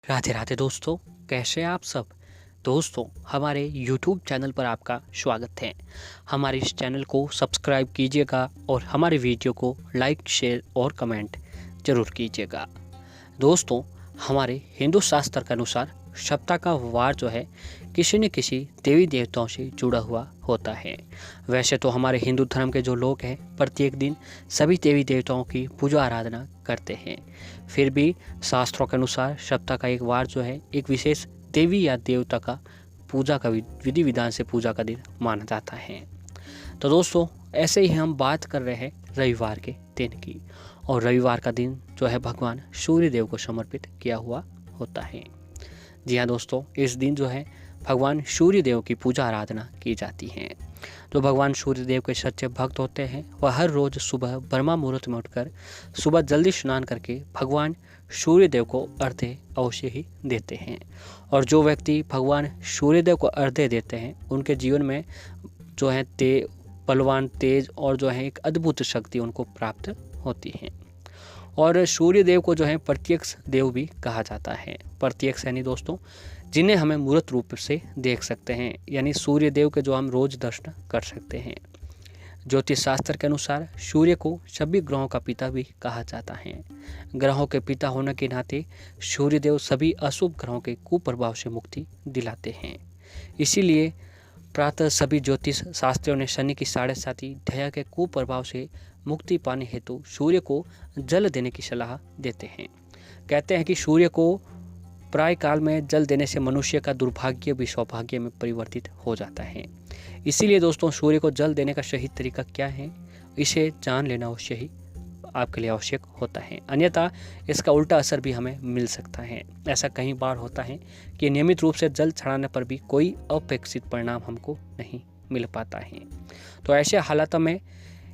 राधे राधे दोस्तों, कैसे हैं आप सब। दोस्तों, हमारे YouTube चैनल पर आपका स्वागत है। हमारे इस चैनल को सब्सक्राइब कीजिएगा और हमारे वीडियो को लाइक, शेयर और कमेंट ज़रूर कीजिएगा। दोस्तों, हमारे हिंदू शास्त्र के अनुसार सप्ताह का वार जो है किसी न किसी देवी देवताओं से जुड़ा हुआ होता है। वैसे तो हमारे हिंदू धर्म के जो लोग हैं प्रत्येक दिन सभी देवी देवताओं की पूजा आराधना करते हैं। फिर भी शास्त्रों के अनुसार सप्ताह का एक वार जो है एक विशेष देवी या देवता का पूजा का विधि विधान से पूजा का दिन माना जाता है। तो दोस्तों, ऐसे ही हम बात कर रहे हैं रविवार के दिन की, और रविवार का दिन जो है भगवान सूर्य देव को समर्पित किया हुआ होता है। जी हाँ दोस्तों, इस दिन जो है भगवान सूर्य देव की पूजा आराधना की जाती है। जो भगवान सूर्य देव के सच्चे भक्त होते हैं वह हर रोज सुबह ब्रह्मा मुहूर्त में उठकर सुबह जल्दी स्नान करके भगवान सूर्य देव को अर्घ्य अवश्य ही देते हैं। और जो व्यक्ति भगवान सूर्य देव को अर्घ्य देते हैं उनके जीवन में जो है बलवान, तेज और जो है एक अद्भुत शक्ति उनको प्राप्त होती है। और सूर्य देव को जो है प्रत्यक्ष देव भी कहा जाता है। प्रत्यक्ष यानी दोस्तों जिन्हें हमें मूर्त रूप से देख सकते हैं, यानी सूर्य देव के जो हम रोज दर्शन कर सकते हैं। ज्योतिष शास्त्र के अनुसार सूर्य को सभी ग्रहों का पिता भी कहा जाता है। ग्रहों के पिता होने के नाते सूर्य देव सभी अशुभ ग्रहों के कुप्रभाव से मुक्ति दिलाते हैं। इसीलिए प्रातः सभी ज्योतिष शास्त्रियों ने शनि की 7.5 ढया के कुप्रभाव से मुक्ति पाने हेतु सूर्य को जल देने की सलाह देते हैं। कहते हैं कि सूर्य को प्राय काल में जल देने से मनुष्य का दुर्भाग्य भी सौभाग्य में परिवर्तित हो जाता है। इसीलिए दोस्तों, सूर्य को जल देने का सही तरीका क्या है, इसे जान लेना अवश्य ही आपके लिए आवश्यक होता है। अन्यथा इसका उल्टा असर भी हमें मिल सकता है। ऐसा कई बार होता है कि नियमित रूप से जल चढ़ाने पर भी कोई अपेक्षित परिणाम हमको नहीं मिल पाता है। तो ऐसे हालातों में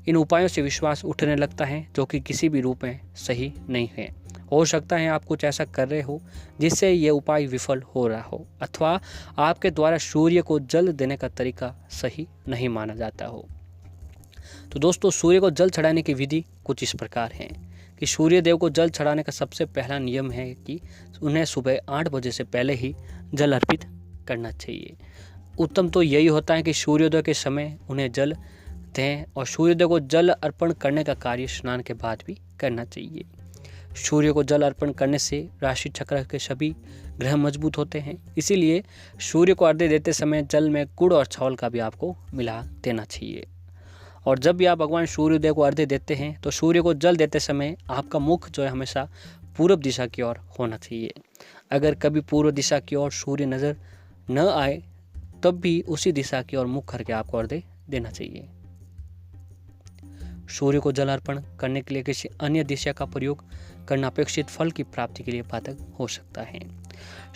इन उपायों से विश्वास उठने लगता है जो कि किसी भी रूप में सही नहीं है। हो सकता है आप कुछ ऐसा कर रहे हो जिससे ये उपाय विफल हो रहा हो, अथवा आपके द्वारा सूर्य को जल देने का तरीका सही नहीं माना जाता हो। तो दोस्तों, सूर्य को जल चढ़ाने की विधि कुछ इस प्रकार है कि सूर्य देव को जल चढ़ाने का सबसे पहला नियम है कि उन्हें सुबह 8 बजे से पहले ही जल अर्पित करना चाहिए। उत्तम तो यही होता है कि सूर्योदय के समय उन्हें जल दें, और सूर्योदय को जल अर्पण करने का कार्य स्नान के बाद भी करना चाहिए। सूर्य को जल अर्पण करने से राशि चक्र के सभी ग्रह मजबूत होते हैं। इसीलिए सूर्य को अर्घ्य देते समय जल में गुड़ और चावल का भी आपको मिला देना चाहिए। और जब भी आप भगवान सूर्योदय को अर्घ्य देते हैं तो सूर्य को जल देते समय आपका मुख जो है हमेशा पूर्व दिशा की ओर होना चाहिए। अगर कभी पूर्व दिशा की ओर सूर्य नज़र न आए तब भी उसी दिशा की ओर मुख करके आपको अर्घ्य देना चाहिए। सूर्य को जल अर्पण करने के लिए किसी अन्य दिशा का प्रयोग करना अपेक्षित फल की प्राप्ति के लिए बाधक हो सकता है।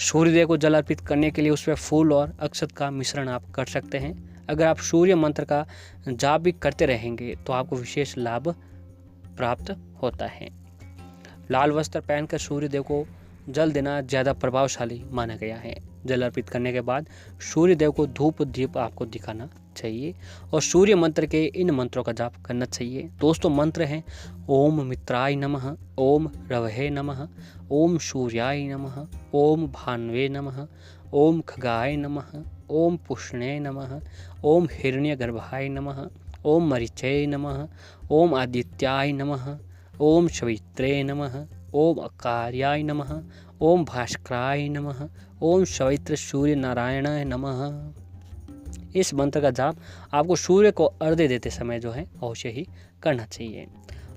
सूर्यदेव को जल अर्पित करने के लिए उसमें फूल और अक्षत का मिश्रण आप कर सकते हैं। अगर आप सूर्य मंत्र का जाप भी करते रहेंगे तो आपको विशेष लाभ प्राप्त होता है। लाल वस्त्र पहनकर सूर्यदेव को जल देना ज़्यादा प्रभावशाली माना गया है। जल अर्पित करने के बाद सूर्यदेव को धूप दीप आपको दिखाना चाहिए और सूर्य मंत्र के इन मंत्रों का जाप करना चाहिए। दोस्तों, मंत्र हैं ओम मित्राय नमः, ओम रवहे नमः, ओम सूर्याय नमः, ओम भान्वे नमः, ओम खगाय नमः, ओम पुष्णे नमः, ओम हिरण्यगर्भाय नमः, ओम मरीचये नमः, ओम आदित्याय नमः, ओम सवित्रे नमः, ओम अकार्याय नमः, ओम भास्कराय नमः, ओम सवित्र सूर्य नारायणाय नमः। इस मंत्र का जाप आपको सूर्य को अर्घ्य देते समय जो है अवश्य ही करना चाहिए।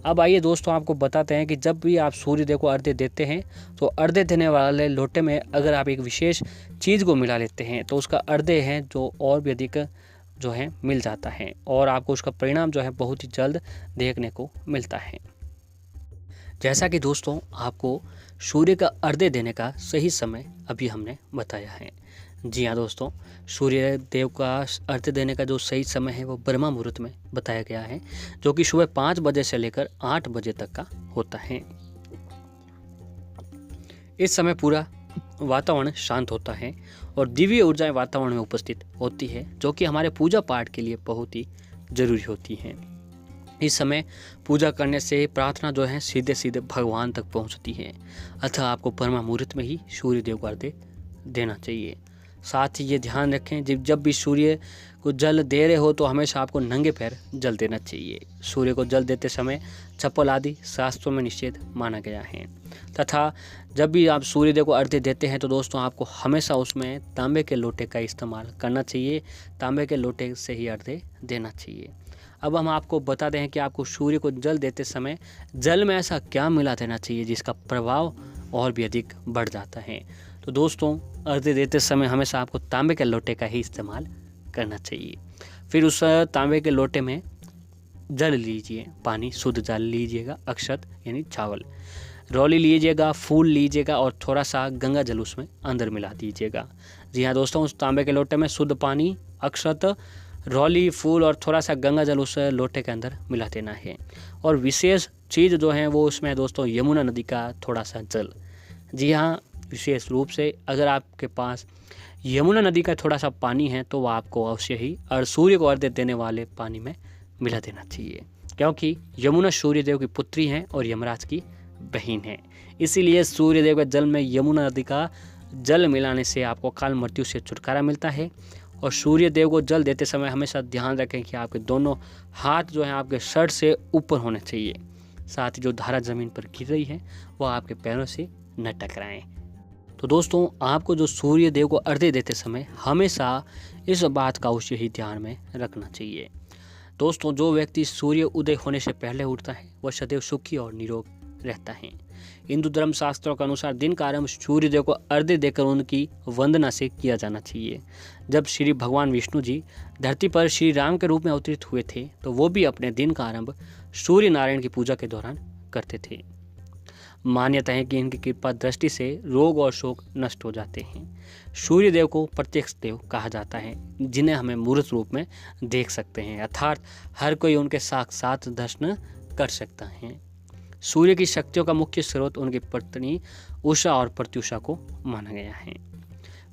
अब आइए दोस्तों, आपको बताते हैं कि जब भी आप सूर्य देव को अर्घ्य देते हैं तो अर्घ्य देने वाले लोटे में अगर आप एक विशेष चीज़ को मिला लेते हैं तो उसका अर्घ्य है जो और भी अधिक जो है मिल जाता है और आपको उसका परिणाम जो है बहुत ही जल्द देखने को मिलता है। जैसा कि दोस्तों आपको सूर्य का अर्घ्य देने का सही समय अभी हमने बताया है। जी हाँ दोस्तों, सूर्य देव का अर्घ्य देने का जो सही समय है वो ब्रह्मा मुहूर्त में बताया गया है, जो कि सुबह 5 बजे से लेकर 8 बजे तक का होता है। इस समय पूरा वातावरण शांत होता है और दिव्य ऊर्जाएं वातावरण में उपस्थित होती है, जो कि हमारे पूजा पाठ के लिए बहुत ही जरूरी होती हैं। इस समय पूजा करने से प्रार्थना जो है सीधे सीधे भगवान तक पहुंचती है। अतः आपको ब्रह्म मुहूर्त में ही सूर्य देव को अर्घ्य देना चाहिए। साथ ही ये ध्यान रखें, जब भी सूर्य को जल दे रहे हो तो हमेशा आपको नंगे पैर जल देना चाहिए। सूर्य को जल देते समय चप्पल आदि शास्त्रों में निषेध माना गया है। तथा जब भी आप सूर्य देव को अर्घ्य देते हैं तो दोस्तों आपको हमेशा उसमें तांबे के लोटे का इस्तेमाल करना चाहिए। तांबे के लोटे से ही अर्घ्य देना चाहिए। अब हम आपको बता दें कि आपको सूर्य को जल देते समय जल में ऐसा क्या मिला देना चाहिए जिसका प्रभाव और भी अधिक बढ़ जाता है। तो दोस्तों अर्घ्य देते समय हमेशा आपको तांबे के लोटे का ही इस्तेमाल करना चाहिए। फिर उस तांबे के लोटे में जल लीजिए, पानी शुद्ध जल लीजिएगा, अक्षत यानी चावल, रौली लीजिएगा, फूल लीजिएगा और थोड़ा सा गंगा जल उसमें अंदर मिला दीजिएगा। जी हाँ दोस्तों, उस तांबे के लोटे में शुद्ध पानी, अक्षत, रौली, फूल और थोड़ा सा गंगा जल उस लोटे के अंदर मिला देना है। और विशेष चीज़ जो है वो उसमें दोस्तों यमुना नदी का थोड़ा सा जल। जी हाँ, विशेष रूप से अगर आपके पास यमुना नदी का थोड़ा सा पानी है तो वह आपको अवश्य ही सूर्य को अर्घ्य देने वाले पानी में मिला देना चाहिए, क्योंकि यमुना सूर्य देव की पुत्री हैं और यमराज की बहन है। इसीलिए सूर्य देव के जल में यमुना नदी का जल मिलाने से आपको काल मृत्यु से छुटकारा मिलता है। और सूर्य देव को जल देते समय हमेशा ध्यान रखें कि आपके दोनों हाथ जो हैं आपके शर्ट से ऊपर होने चाहिए। साथ ही जो धारा ज़मीन पर गिर रही है वह आपके पैरों से न टकराएं। तो दोस्तों आपको जो सूर्य देव को अर्घ्य देते समय हमेशा इस बात का अवश्य ही ध्यान में रखना चाहिए। दोस्तों जो व्यक्ति सूर्य उदय होने से पहले उठता है वह सदैव सुखी और निरोग रहता है। हिंदू धर्म शास्त्रों के अनुसार दिन का आरंभ सूर्य देव को अर्घ्य देकर उनकी वंदना से किया जाना चाहिए। जब श्री भगवान विष्णु जी धरती पर श्री राम के रूप में अवतरित हुए थे तो वो भी अपने दिन का आरंभ सूर्य नारायण की पूजा के दौरान करते थे। मान्यता है कि इनकी कृपा दृष्टि से रोग और शोक नष्ट हो जाते हैं। सूर्य देव को प्रत्यक्ष देव कहा जाता है, जिन्हें हमें मूर्त रूप में देख सकते हैं, अर्थात हर कोई उनके साक्षात दर्शन कर सकता है। सूर्य की शक्तियों का मुख्य स्रोत उनकी पत्नी उषा और प्रत्युषा को माना गया है।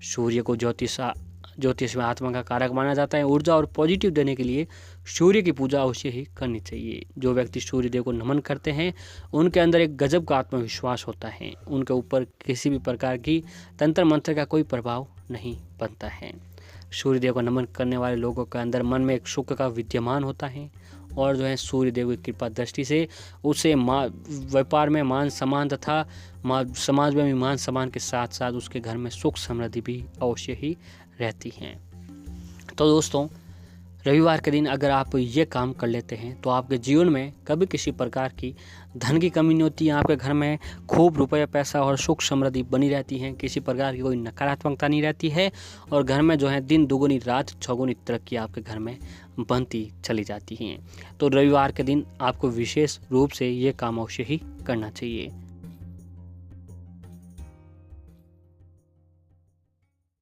सूर्य को ज्योतिष में आत्मा का कारक माना जाता है। ऊर्जा और पॉजिटिव देने के लिए सूर्य की पूजा अवश्य ही करनी चाहिए। जो व्यक्ति सूर्य देव को नमन करते हैं उनके अंदर एक गजब का आत्मविश्वास होता है। उनके ऊपर किसी भी प्रकार की तंत्र मंत्र का कोई प्रभाव नहीं बनता है। सूर्य देव को नमन करने वाले लोगों के अंदर मन में एक सुख का विद्यमान होता है और जो है सूर्य देव की कृपा दृष्टि से उसे व्यापार में मान सम्मान तथा समाज में भी मान सम्मान के साथ साथ उसके घर में सुख समृद्धि भी अवश्य ही रहती हैं। तो दोस्तों रविवार के दिन अगर आप ये काम कर लेते हैं तो आपके जीवन में कभी किसी प्रकार की धन की कमी नहीं होती है। आपके घर में खूब रुपया पैसा और सुख समृद्धि बनी रहती है। किसी प्रकार की कोई नकारात्मकता नहीं रहती है और घर में जो है दिन दुगुनी रात चौगुनी तरक्की आपके घर में बनती चली जाती हैं। तो रविवार के दिन आपको विशेष रूप से ये काम अवश्य ही करना चाहिए।